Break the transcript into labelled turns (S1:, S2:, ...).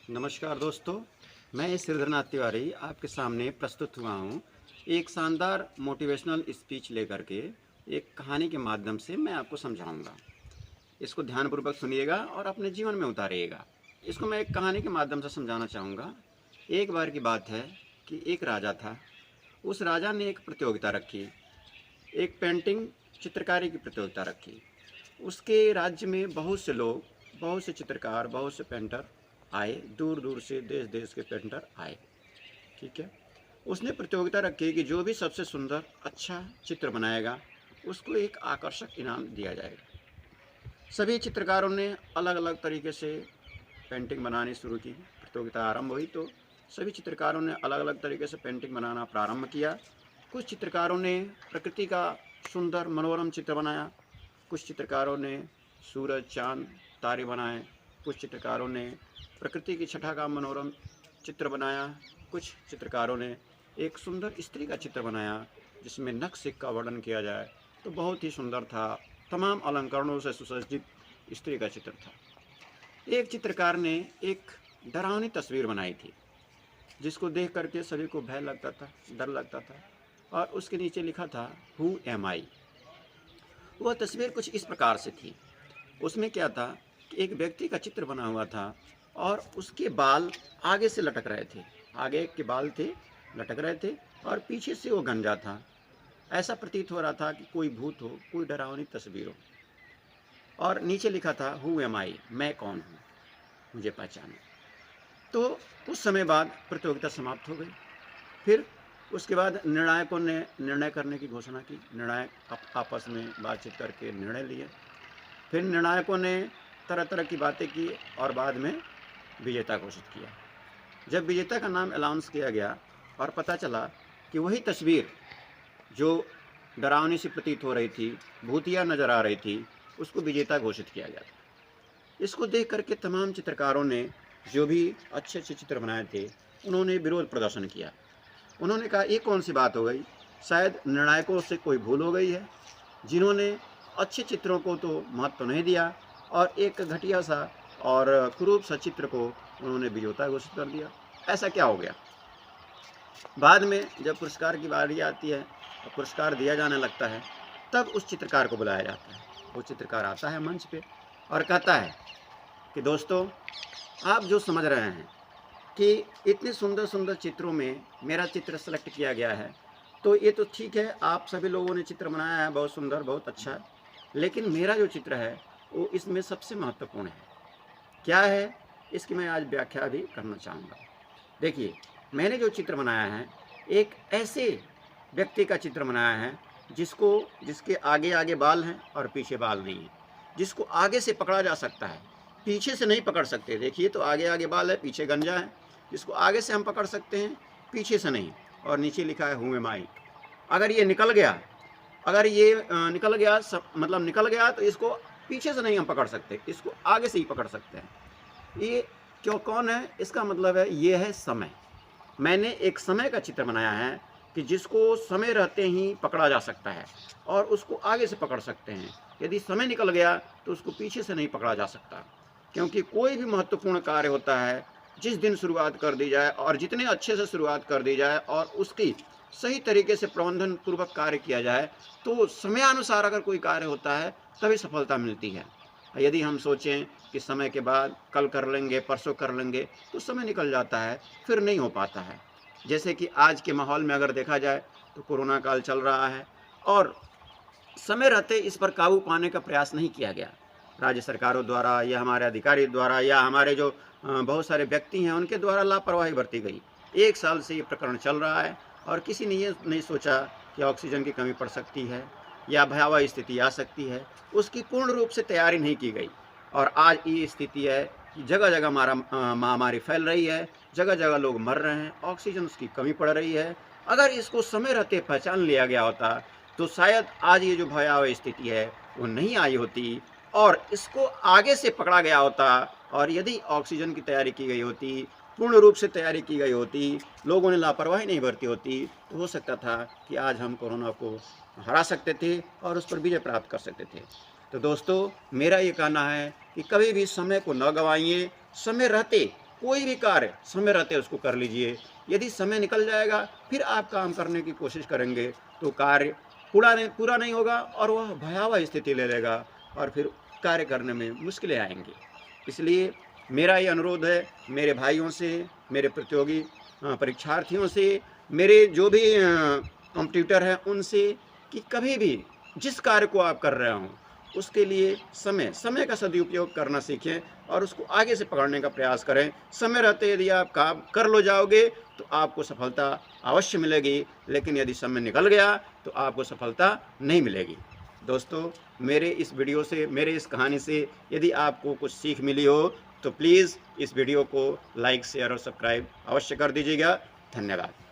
S1: नमस्कार दोस्तों, मैं श्रीधरनाथ तिवारी आपके सामने प्रस्तुत हुआ हूँ। एक शानदार मोटिवेशनल स्पीच लेकर के एक कहानी के माध्यम से मैं आपको समझाऊंगा। इसको ध्यानपूर्वक सुनिएगा और अपने जीवन में उतारिएगा। इसको मैं एक कहानी के माध्यम से समझाना चाहूँगा। एक बार की बात है कि एक राजा था। उस राजा ने एक प्रतियोगिता रखी, एक पेंटिंग चित्रकारी की प्रतियोगिता रखी। उसके राज्य में बहुत से लोग, बहुत से चित्रकार, बहुत से पेंटर आए, दूर दूर से देश देश के पेंटर आए। ठीक है, उसने प्रतियोगिता रखी कि जो भी सबसे सुंदर अच्छा चित्र बनाएगा उसको एक आकर्षक इनाम दिया जाएगा। सभी चित्रकारों ने अलग अलग तरीके से पेंटिंग बनानी शुरू की। प्रतियोगिता आरंभ हुई तो सभी चित्रकारों ने अलग अलग तरीके से पेंटिंग बनाना प्रारंभ किया। कुछ चित्रकारों ने प्रकृति का सुंदर मनोरम चित्र बनाया, कुछ चित्रकारों ने सूरज, चांद, तारे बनाए, कुछ चित्रकारों ने प्रकृति की छटा का मनोरम चित्र बनाया, कुछ चित्रकारों ने एक सुंदर स्त्री का चित्र बनाया जिसमें नक्श का वर्णन किया जाए तो बहुत ही सुंदर था। तमाम अलंकरणों से सुसज्जित स्त्री का चित्र था। एक चित्रकार ने एक डरावनी तस्वीर बनाई थी जिसको देख करके सभी को भय लगता था, डर लगता था, और उसके नीचे लिखा था हु एम आई। वह तस्वीर कुछ इस प्रकार से थी। उसमें क्या था कि एक व्यक्ति का चित्र बना हुआ था और उसके बाल आगे से लटक रहे थे, आगे के बाल थे, लटक रहे थे, और पीछे से वो गंजा था। ऐसा प्रतीत हो रहा था कि कोई भूत हो, कोई डरावनी तस्वीर हो। और नीचे लिखा था हु एम आई, मैं कौन हूँ, मुझे पहचानो। तो कुछ समय बाद प्रतियोगिता समाप्त हो गई। फिर उसके बाद निर्णायकों ने निर्णय करने की घोषणा की। निर्णायक आपस में बातचीत करके निर्णय लिए। फिर निर्णायकों ने तरह तरह की बातें की और बाद में विजेता घोषित किया। जब विजेता का नाम अनाउंस किया गया और पता चला कि वही तस्वीर जो डरावनी सी प्रतीत हो रही थी, भूतिया नज़र आ रही थी, उसको विजेता घोषित किया गया था। इसको देख करके तमाम चित्रकारों ने जो भी अच्छे अच्छे चित्र बनाए थे उन्होंने विरोध प्रदर्शन किया। उन्होंने कहा ये कौन सी बात हो गई, शायद निर्णायकों से कोई भूल हो गई है, जिन्होंने अच्छे चित्रों को तो महत्व नहीं दिया और एक घटिया सा और क्रूप सा चित्र को उन्होंने विजेता घोषित कर दिया। ऐसा क्या हो गया? बाद में जब पुरस्कार की बारी आती है और पुरस्कार दिया जाने लगता है तब उस चित्रकार को बुलाया जाता है। वो चित्रकार आता है मंच पे और कहता है कि दोस्तों, आप जो समझ रहे हैं कि इतने सुंदर सुंदर चित्रों में मेरा चित्र सेलेक्ट किया गया है, तो ये तो ठीक है, आप सभी लोगों ने चित्र बनाया है, बहुत सुंदर, बहुत अच्छा, लेकिन मेरा जो चित्र है वो इसमें सबसे महत्वपूर्ण है। क्या है, इसकी मैं आज व्याख्या भी करना चाहूँगा। देखिए, मैंने जो चित्र बनाया है एक ऐसे व्यक्ति का चित्र बनाया है जिसके आगे आगे बाल हैं और पीछे बाल नहीं है, जिसको आगे से पकड़ा जा सकता है, पीछे से नहीं पकड़ सकते। देखिए तो आगे आगे बाल है, पीछे गंजा है, जिसको आगे से हम पकड़ सकते हैं, पीछे से नहीं। और नीचे लिखा है हु एम आई। अगर ये निकल गया, अगर ये निकल गया, मतलब निकल गया, तो इसको पीछे से नहीं हम पकड़ सकते, इसको आगे से ही पकड़ सकते हैं। ये क्यों, कौन है? इसका मतलब है ये है समय। मैंने एक समय का चित्र बनाया है कि जिसको समय रहते ही पकड़ा जा सकता है और उसको आगे से पकड़ सकते हैं। यदि समय निकल गया तो उसको पीछे से नहीं पकड़ा जा सकता, क्योंकि कोई भी महत्वपूर्ण कार्य होता है जिस दिन शुरुआत कर दी जाए और जितने अच्छे से शुरुआत कर दी जाए और उसकी सही तरीके से प्रबंधन पूर्वक कार्य किया जाए तो समयानुसार अगर कोई कार्य होता है तभी सफलता मिलती है। यदि हम सोचें कि समय के बाद कल कर लेंगे, परसों कर लेंगे, तो समय निकल जाता है, फिर नहीं हो पाता है। जैसे कि आज के माहौल में अगर देखा जाए तो कोरोना काल चल रहा है और समय रहते इस पर काबू पाने का प्रयास नहीं किया गया, राज्य सरकारों द्वारा या हमारे अधिकारी द्वारा या हमारे जो बहुत सारे व्यक्ति हैं उनके द्वारा लापरवाही बरती गई। 1 साल से ये प्रकरण चल रहा है और किसी ने ये नहीं सोचा कि ऑक्सीजन की कमी पड़ सकती है या भयावह स्थिति आ सकती है। उसकी पूर्ण रूप से तैयारी नहीं की गई और आज ये स्थिति है कि जगह जगह महामारी फैल रही है, जगह जगह लोग मर रहे हैं, ऑक्सीजन उसकी कमी पड़ रही है। अगर इसको समय रहते पहचान लिया गया होता तो शायद आज ये जो भयावह स्थिति है वो नहीं आई होती और इसको आगे से पकड़ा गया होता। और यदि ऑक्सीजन की तैयारी की गई होती, पूर्ण रूप से तैयारी की गई होती, लोगों ने लापरवाही नहीं बरती होती, तो हो सकता था कि आज हम कोरोना को हरा सकते थे और उस पर विजय प्राप्त कर सकते थे। तो दोस्तों, मेरा ये कहना है कि कभी भी समय को न गंवाइए, समय रहते कोई भी कार्य समय रहते उसको कर लीजिए। यदि समय निकल जाएगा फिर आप काम करने की कोशिश करेंगे तो कार्य पूरा नहीं होगा और वह भयावह स्थिति ले लेगा और फिर कार्य करने में मुश्किलें आएंगी। इसलिए मेरा ये अनुरोध है मेरे भाइयों से, मेरे प्रतियोगी परीक्षार्थियों से, मेरे जो भी कॉम्पिटिटर हैं उनसे, कि कभी भी जिस कार्य को आप कर रहे हों उसके लिए समय का सदुपयोग करना सीखें और उसको आगे से पकड़ने का प्रयास करें। समय रहते यदि आप काम कर लो जाओगे तो आपको सफलता अवश्य मिलेगी, लेकिन यदि समय निकल गया तो आपको सफलता नहीं मिलेगी। दोस्तों, मेरे इस वीडियो से, मेरे इस कहानी से यदि आपको कुछ सीख मिली हो तो प्लीज़ इस वीडियो को लाइक, शेयर और सब्सक्राइब अवश्य कर दीजिएगा। धन्यवाद।